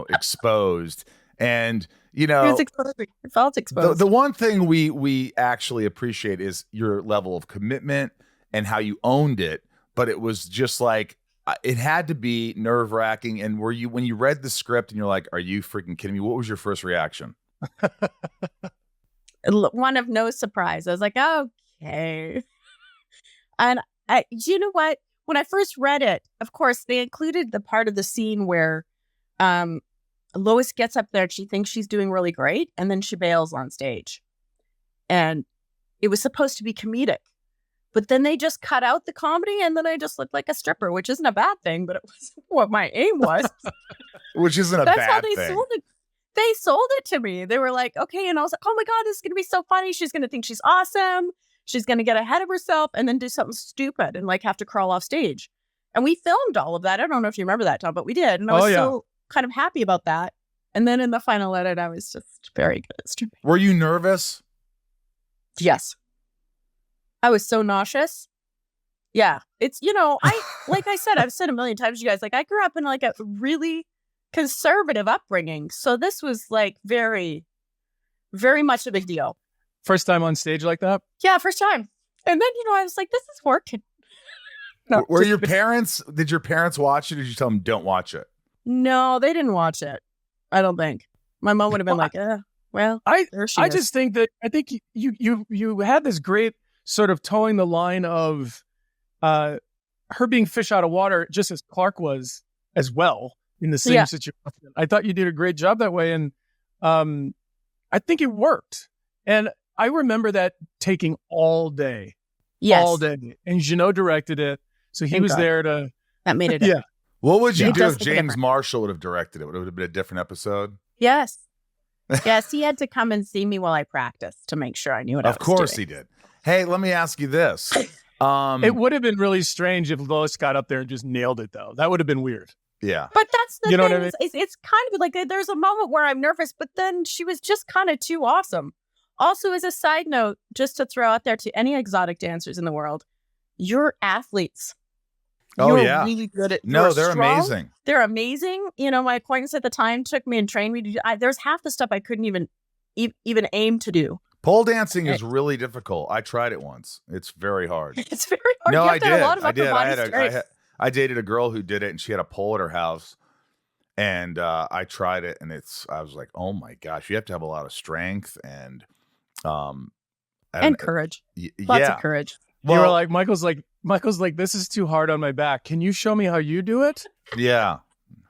exposed. And, It was exposed. It felt exposed. The one thing we actually appreciate is your level of commitment and how you owned it. But it was just like, it had to be nerve-wracking. And when you read the script and you're like, are you freaking kidding me? What was your first reaction? One of no surprise. I was like, okay. And you know what? When I first read it, of course, they included the part of the scene where Lois gets up there and she thinks she's doing really great, and then she bails on stage. And it was supposed to be comedic. But then they just cut out the comedy, and then I just looked like a stripper, which isn't a bad thing, but it wasn't what my aim was. Which isn't a bad thing. That's how they sold it. They sold it to me. They were like, okay. And I was like, oh my God, this is going to be so funny. She's going to think she's awesome. She's going to get ahead of herself and then do something stupid and like have to crawl off stage. And we filmed all of that. I don't know if you remember that, Tom, but we did. And I was so kind of happy about that. And then in the final edit, I was just very good at stripping. Were you nervous? Yes. I was so nauseous. Yeah. It's, like I said, I've said a million times, you guys, like I grew up in like a really conservative upbringing. So this was like very, very much a big deal. First time on stage like that? Yeah, first time. And then, I was like, this is working. No, did your parents watch it or did you tell them don't watch it? No, they didn't watch it. I don't think. My mom would have been like, well, I just think that you had this great sort of towing the line of her being fish out of water, just as Clark was as well in the same situation. I thought you did a great job that way. And I think it worked. And I remember that taking all day. Yes. All day. And Jeannot directed it. So he was there to... That made it. Yeah. What would you do if James Marshall would have directed it? Would it have been a different episode? Yes. Yes, he had to come and see me while I practiced to make sure I knew what I was doing. Of course he did. Hey, let me ask you this. It would have been really strange if Lois got up there and just nailed it, though. That would have been weird. Yeah. But that's the thing. What I mean? It's kind of like there's a moment where I'm nervous, but then she was just kind of too awesome. Also, as a side note, just to throw out there to any exotic dancers in the world, you're athletes. You're really good at. No, they're strong. amazing. They're amazing. My acquaintance at the time took me and trained me to do. There's half the stuff I couldn't even aim to do. Pole dancing is really difficult. I tried it once. It's very hard. It's very hard. No, I did. I dated a girl who did it, and she had a pole at her house. And I tried it, and I was like, oh my gosh, you have to have a lot of strength and courage. Lots of courage. Well, you were like, Michael's like, this is too hard on my back. Can you show me how you do it? Yeah.